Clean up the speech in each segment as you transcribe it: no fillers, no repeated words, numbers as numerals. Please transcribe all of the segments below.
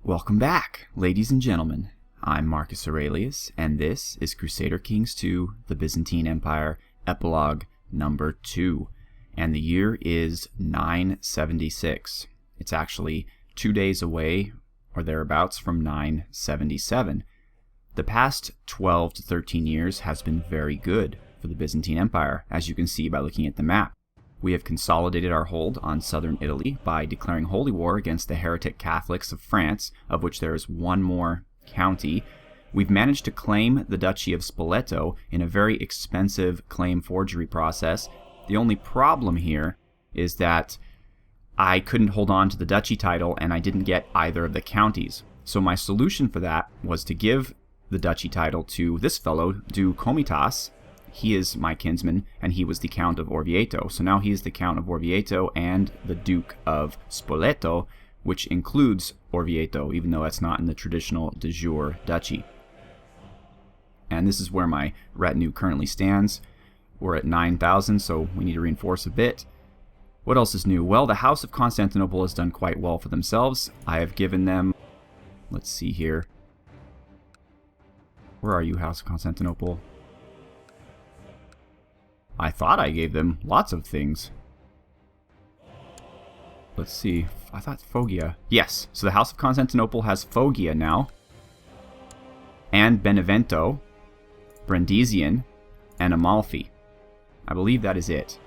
Welcome back, ladies and gentlemen. I'm Marcus Aurelius, and this is Crusader Kings 2, the Byzantine Empire, Epilogue number 2. And the year is 976. It's actually 2 days away, or thereabouts, from 977. The past 12 to 13 years has been very good for the Byzantine Empire, as you can see by looking at the map. We have consolidated our hold on southern Italy by declaring holy war against the heretic Catholics of France, of which there is one more county. We've managed to claim the Duchy of Spoleto in a very expensive claim forgery process. The only problem here is that I couldn't hold on to the duchy title and I didn't get either of the counties. So my solution for that was to give the duchy title to this fellow, Du Comitas. He is my kinsman, and he was the Count of Orvieto. So now he is the Count of Orvieto and the Duke of Spoleto, which includes Orvieto, even though that's not in the traditional de jure duchy. And this is where my retinue currently stands. We're at 9,000, so we need to reinforce a bit. What else is new? Well, the House of Constantinople has done quite well for themselves. I have given them... Let's see here. Where are you, House of Constantinople? I thought I gave them lots of things. Let's see. I thought Foggia. Yes, so the House of Constantinople has Foggia now. And Benevento, Brundisian, and Amalfi. I believe that is it.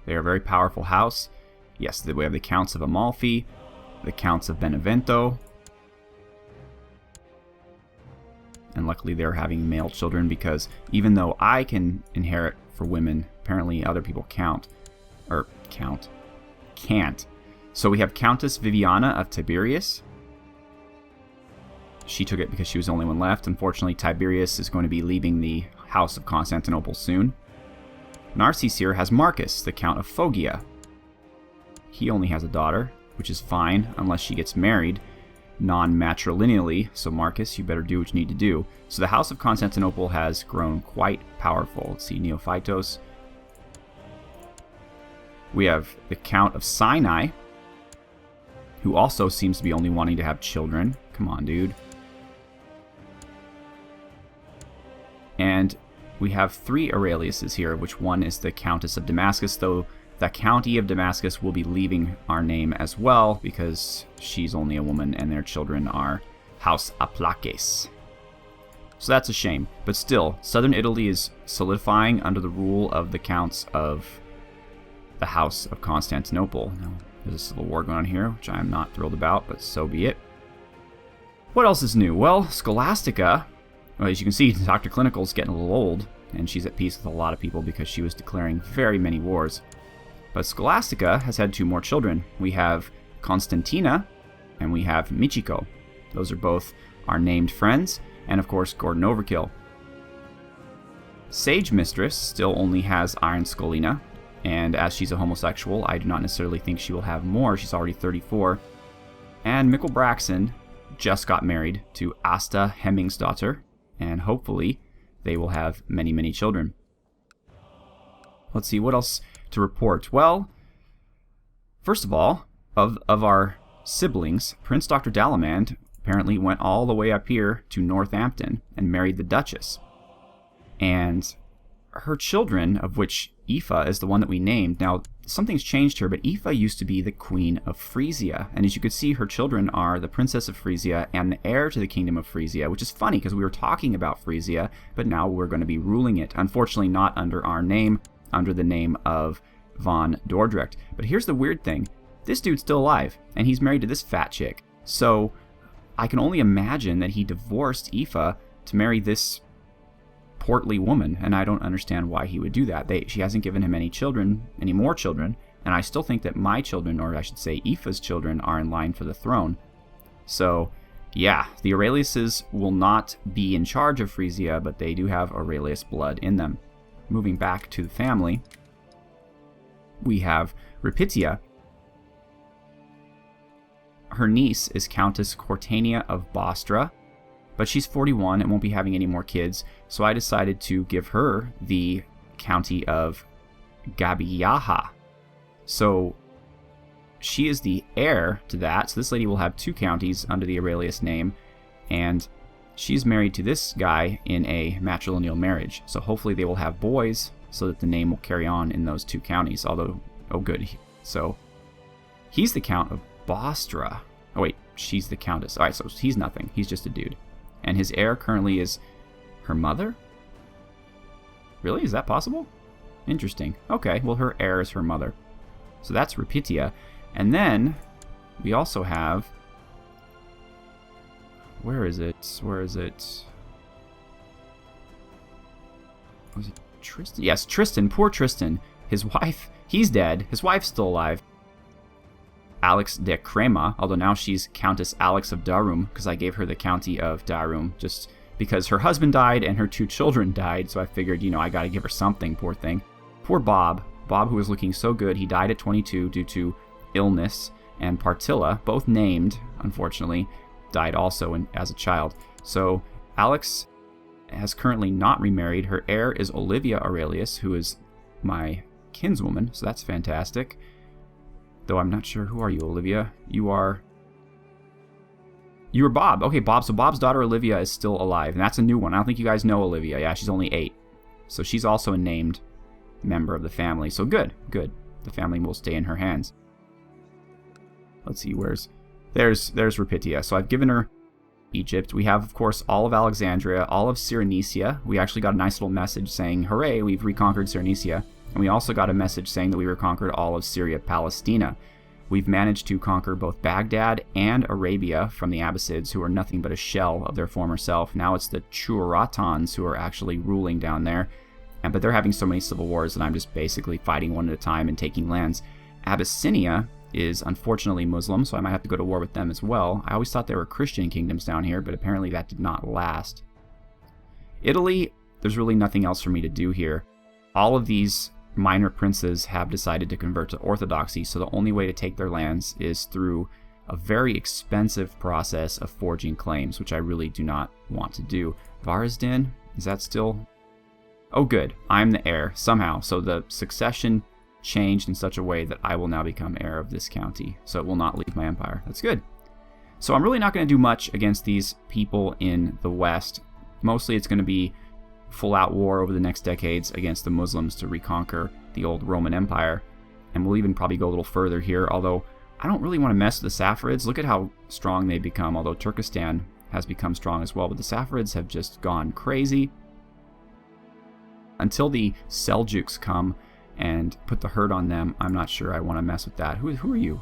They are a very powerful house. Yes, we have the Counts of Amalfi, the Counts of Benevento. And luckily they're having male children, because even though I can inherit for women, apparently other people can't. So we have Countess Viviana of Tiberias. She took it because she was the only one left. Unfortunately, Tiberius is going to be leaving the House of Constantinople soon. Narses here has Marcus, the Count of Foggia. He only has a daughter, which is fine unless she gets married non-matrilineally, so Marcus, you better do what you need to do. So the House of Constantinople has grown quite powerful. Let's see, Neophytos. We have the Count of Sinai, who also seems to be only wanting to have children. Come on, dude. And we have 3 Aureliuses here, which one is the Countess of Damascus, though the County of Damascus will be leaving our name as well, because she's only a woman and their children are House Aplaques. So that's a shame. But still, southern Italy is solidifying under the rule of the Counts of the House of Constantinople. Now, there's a civil war going on here, which I am not thrilled about, but so be it. What else is new? Well, Scholastica, well, as you can see, Dr. Clinical's getting a little old, and she's at peace with a lot of people because she was declaring very many wars. But Scholastica has had 2 more children. We have Constantina, and we have Michiko. Those are both our named friends, and of course Gordon Overkill. Sage Mistress still only has Iron Scolina, and as she's a homosexual, I do not necessarily think she will have more. She's already 34. And Mikkel Braxton just got married to Asta Hemmingsdotter, and hopefully they will have many, many children. Let's see, what else to report? Well, first of all, of our siblings, Prince Dr. Dalamand apparently went all the way up here to Northampton and married the Duchess. And her children, of which Aoife is the one that we named. Now, something's changed here, but Aoife used to be the Queen of Frisia. And as you can see, her children are the Princess of Frisia and the heir to the Kingdom of Frisia, which is funny because we were talking about Frisia, but now we're going to be ruling it. Unfortunately, not under our name, under the name of von Dordrecht. But here's the weird thing. This dude's still alive, and he's married to this fat chick. So I can only imagine that he divorced Aoife to marry this portly woman, and I don't understand why he would do that. She hasn't given him any more children, and I still think that my children, or I should say Aoife's children, are in line for the throne. So, yeah, the Aureliuses will not be in charge of Frisia, but they do have Aurelius blood in them. Moving back to the family, we have Rapitia. Her niece is Countess Cortania of Bostra, but she's 41 and won't be having any more kids, so I decided to give her the county of Gabiaha. So she is the heir to that. So this lady will have 2 counties under the Aurelius name, and she's married to this guy in a matrilineal marriage. So hopefully they will have boys so that the name will carry on in those 2 counties. Although, oh good. So he's the Count of Bostra. Oh wait, she's the Countess. Alright, so he's nothing. He's just a dude. And his heir currently is her mother? Really? Is that possible? Interesting. Okay, well her heir is her mother. So that's Rapitia. And then we also have... Where is it? Where is it? Was it Tristan? Yes, Tristan. Poor Tristan. His wife, he's dead. His wife's still alive. Alex de Crema, although now she's Countess Alex of Darum, because I gave her the county of Darum, just because her husband died and her 2 children died, so I figured, you know, I gotta give her something, poor thing. Poor Bob. Bob, who was looking so good, he died at 22 due to illness, and Partilla, both named, unfortunately, died also as a child. So Alex has currently not remarried. Her heir is Olivia Aurelius, who is my kinswoman, so that's fantastic. Though I'm not sure, who are you, Olivia? You are Bob. Okay, Bob. So Bob's daughter Olivia is still alive, and that's a new one. I don't think you guys know Olivia. Yeah, she's only 8. So she's also a named member of the family. So good, good. The family will stay in her hands. Let's see, there's Rapitia. So I've given her Egypt. We have, of course, all of Alexandria, all of Cyrenaica. We actually got a nice little message saying, hooray, we've reconquered Cyrenaica. And we also got a message saying that we reconquered all of Syria Palestina. We've managed to conquer both Baghdad and Arabia from the Abbasids, who are nothing but a shell of their former self. Now it's the Churatans who are actually ruling down there. But they're having so many civil wars that I'm just basically fighting one at a time and taking lands. Abyssinia is unfortunately Muslim, so I might have to go to war with them as well. I always thought there were Christian kingdoms down here, but apparently that did not last. Italy, there's really nothing else for me to do here. All of these minor princes have decided to convert to Orthodoxy, so the only way to take their lands is through a very expensive process of forging claims, which I really do not want to do. Varazdan, is that still... Oh good, I'm the heir, somehow. So the succession changed in such a way that I will now become heir of this county, so it will not leave my empire. That's good. So I'm really not going to do much against these people in the West. Mostly it's going to be full-out war over the next decades against the Muslims to reconquer the old Roman Empire. And we'll even probably go a little further here, although I don't really want to mess with the Saffarids. Look at how strong they've become, although Turkestan has become strong as well. But the Saffarids have just gone crazy. Until the Seljuks come and put the hurt on them, I'm not sure I want to mess with that. Who are you?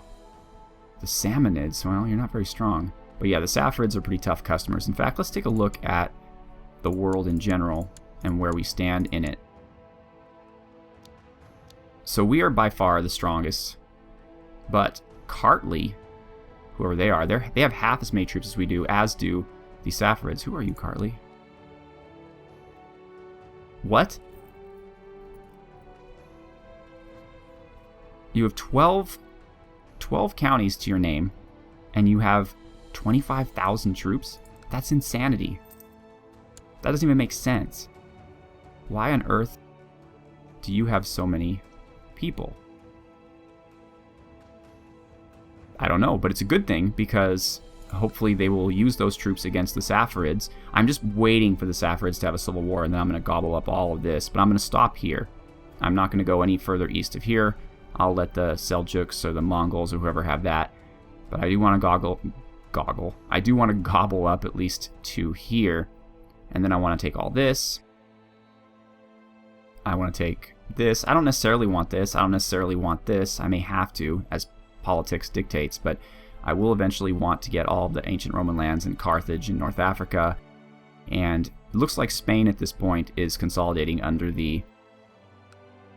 The Samanids. Well, you're not very strong. But yeah, the Saffarids are pretty tough customers. In fact, let's take a look at the world in general and where we stand in it. So we are by far the strongest, but Kartli, whoever they are, they have half as many troops as we do, as do the Saffarids. Who are you, Kartli? What? You have 12 counties to your name, and you have 25,000 troops? That's insanity. That doesn't even make sense. Why on earth do you have so many people? I don't know, but it's a good thing because hopefully they will use those troops against the Saffarids. I'm just waiting for the Saffarids to have a civil war, and then I'm going to gobble up all of this. But I'm going to stop here. I'm not going to go any further east of here. I'll let the Seljuks or the Mongols or whoever have that. But I do want to I do want to gobble up at least 2 here. And then I want to take all this. I want to take this. I don't necessarily want this. I don't necessarily want this. I may have to, as politics dictates, but I will eventually want to get all of the ancient Roman lands in Carthage and North Africa. And it looks like Spain at this point is consolidating under the...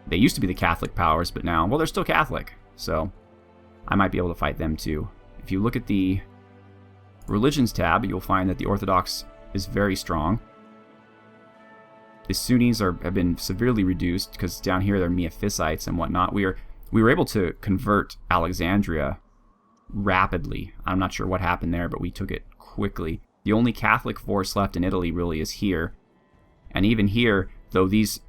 They used to be the Catholic powers, but now, well, they're still Catholic. So I might be able to fight them too. If you look at the religions tab, you'll find that the Orthodox is very strong. The Sunnis have been severely reduced because down here they're Miaphysites and whatnot. We were able to convert Alexandria rapidly. I'm not sure what happened there, but we took it quickly. The only Catholic force left in Italy really is here. And even here, though these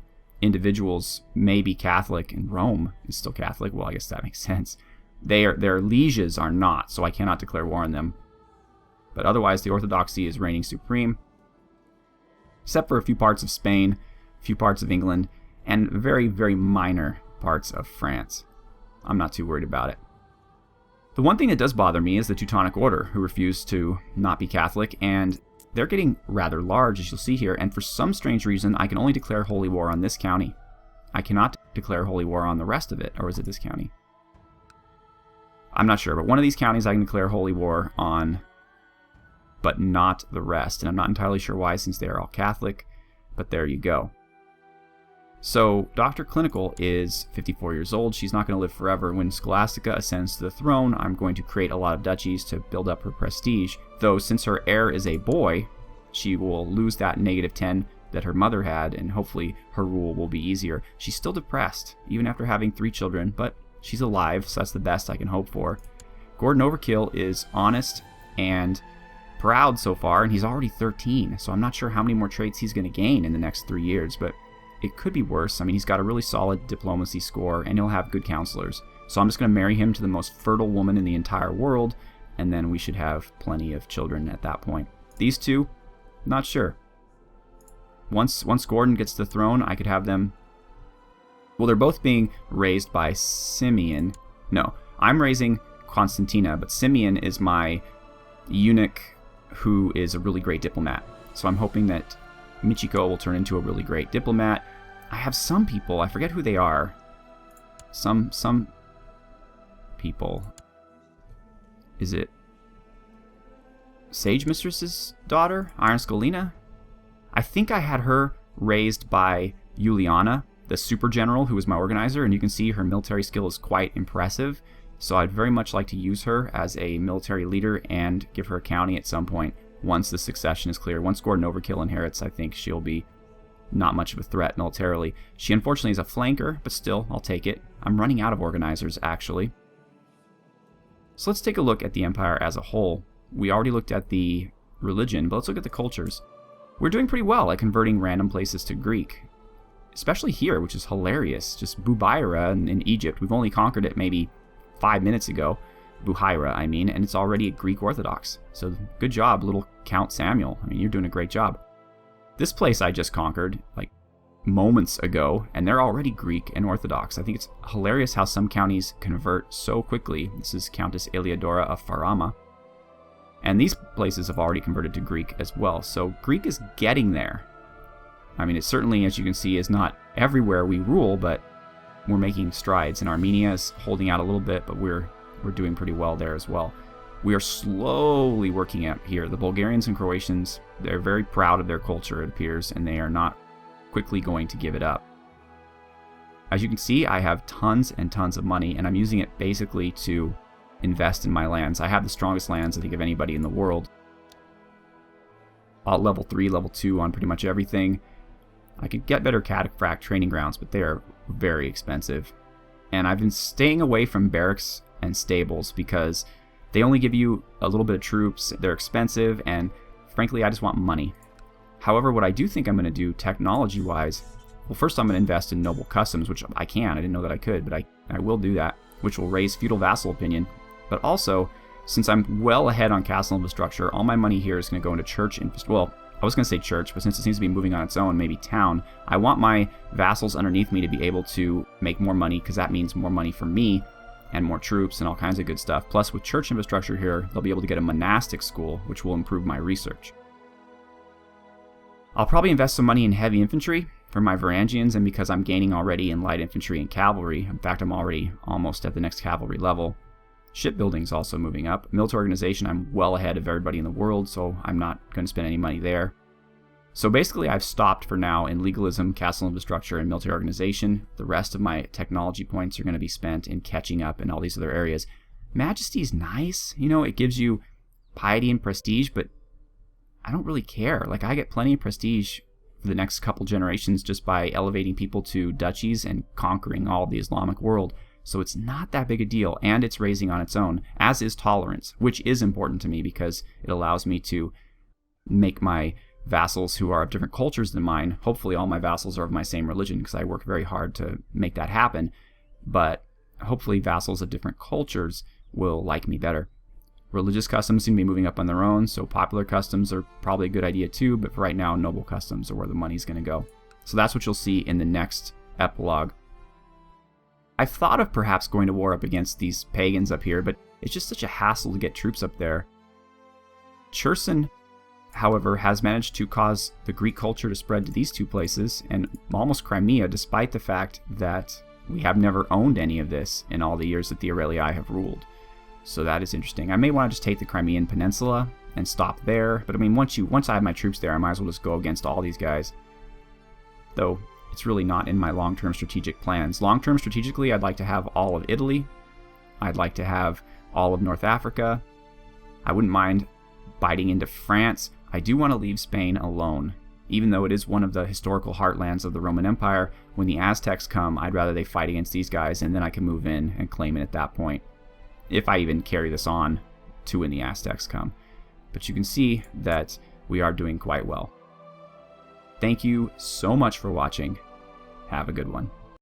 individuals may be Catholic and Rome is still Catholic, well, I guess that makes sense. Their lieges are not, so I cannot declare war on them. But otherwise, the Orthodoxy is reigning supreme, except for a few parts of Spain, a few parts of England, and very, very minor parts of France. I'm not too worried about it. The one thing that does bother me is the Teutonic Order, who refuse to not be Catholic, and they're getting rather large, as you'll see here, and for some strange reason, I can only declare holy war on this county. I cannot declare holy war on the rest of it, or is it this county? I'm not sure, but one of these counties I can declare holy war on, but not the rest, and I'm not entirely sure why, since they are all Catholic, but there you go. So, Dr. Clinical is 54 years old. She's not going to live forever. When Scholastica ascends to the throne, I'm going to create a lot of duchies to build up her prestige. Though, since her heir is a boy, she will lose that -10 that her mother had, and hopefully her rule will be easier. She's still depressed, even after having 3 children, but she's alive, so that's the best I can hope for. Gordon Overkill is honest and proud so far, and he's already 13, so I'm not sure how many more traits he's going to gain in the next 3 years, but it could be worse. I mean, he's got a really solid diplomacy score, and he'll have good counselors. So I'm just going to marry him to the most fertile woman in the entire world, and then we should have plenty of children at that point. These two, not sure. Once Gordon gets to the throne, I could have them... Well, they're both being raised by Simeon. No, I'm raising Constantina, but Simeon is my eunuch who is a really great diplomat. So I'm hoping that Michiko will turn into a really great diplomat. I have some people, I forget who they are. Some people. Is it Sage Mistress's daughter, Iron Scolina? I think I had her raised by Juliana, the super general who was my organizer, and you can see her military skill is quite impressive. So I'd very much like to use her as a military leader and give her a county at some point once the succession is clear. Once Gordon Overkill inherits, I think she'll be not much of a threat militarily. She unfortunately is a flanker, but still, I'll take it. I'm running out of organizers, actually. So let's take a look at the empire as a whole. We already looked at the religion, but let's look at the cultures. We're doing pretty well at converting random places to Greek, especially here, which is hilarious. Just Buhaira in Egypt. We've only conquered it maybe 5 minutes ago. Buhaira, I mean, and it's already a Greek Orthodox. So good job, little Count Samuel. I mean, you're doing a great job. This place I just conquered, like, moments ago, and they're already Greek and Orthodox. I think it's hilarious how some counties convert so quickly. This is Countess Eliodora of Farama. And these places have already converted to Greek as well. So Greek is getting there. I mean, it certainly, as you can see, is not everywhere we rule, but we're making strides. And Armenia is holding out a little bit, but we're doing pretty well there as well. We are slowly working up here. The Bulgarians and Croatians, they're very proud of their culture, it appears, and they are not quickly going to give it up. As you can see, I have tons and tons of money, and I'm using it basically to invest in my lands. I have the strongest lands, I think, of anybody in the world. Level 3, level 2 on pretty much everything. I could get better cataphract training grounds, but they are very expensive. And I've been staying away from barracks and stables because they only give you a little bit of troops, they're expensive, and frankly, I just want money. However, what I do think I'm going to do technology-wise, well, first I'm going to invest in noble customs, which I can. I didn't know that I could, but I will do that, which will raise feudal vassal opinion. But also, since I'm well ahead on castle infrastructure, all my money here is going to go into church infrastructure. Well, I was going to say church, but since it seems to be moving on its own, maybe town, I want my vassals underneath me to be able to make more money, because that means more money for me, and more troops and all kinds of good stuff. Plus, with church infrastructure here, they'll be able to get a monastic school, which will improve my research. I'll probably invest some money in heavy infantry for my Varangians, and because I'm gaining already in light infantry and cavalry, in fact, I'm already almost at the next cavalry level. Shipbuilding's also moving up. Military organization, I'm well ahead of everybody in the world, so I'm not going to spend any money there. So basically, I've stopped for now in legalism, castle infrastructure, and military organization. The rest of my technology points are going to be spent in catching up in all these other areas. Majesty's nice. You know, it gives you piety and prestige, but I don't really care. Like, I get plenty of prestige for the next couple generations just by elevating people to duchies and conquering all the Islamic world. So it's not that big a deal, and it's raising on its own, as is tolerance, which is important to me because it allows me to make my vassals who are of different cultures than mine. Hopefully all my vassals are of my same religion, because I work very hard to make that happen. But hopefully vassals of different cultures will like me better. Religious customs seem to be moving up on their own, so popular customs are probably a good idea too, but for right now, noble customs are where the money's going to go. So that's what you'll see in the next epilogue. I've thought of perhaps going to war up against these pagans up here, but it's just such a hassle to get troops up there. Cherson, however, has managed to cause the Greek culture to spread to these two places, and almost Crimea, despite the fact that we have never owned any of this in all the years that the Aurelii have ruled. So that is interesting. I may want to just take the Crimean Peninsula and stop there, but I mean, once I have my troops there, I might as well just go against all these guys. Though, it's really not in my long-term strategic plans. Long-term strategically, I'd like to have all of Italy. I'd like to have all of North Africa. I wouldn't mind biting into France. I do want to leave Spain alone. Even though it is one of the historical heartlands of the Roman Empire, when the Aztecs come, I'd rather they fight against these guys, and then I can move in and claim it at that point. If I even carry this on to when the Aztecs come. But you can see that we are doing quite well. Thank you so much for watching. Have a good one.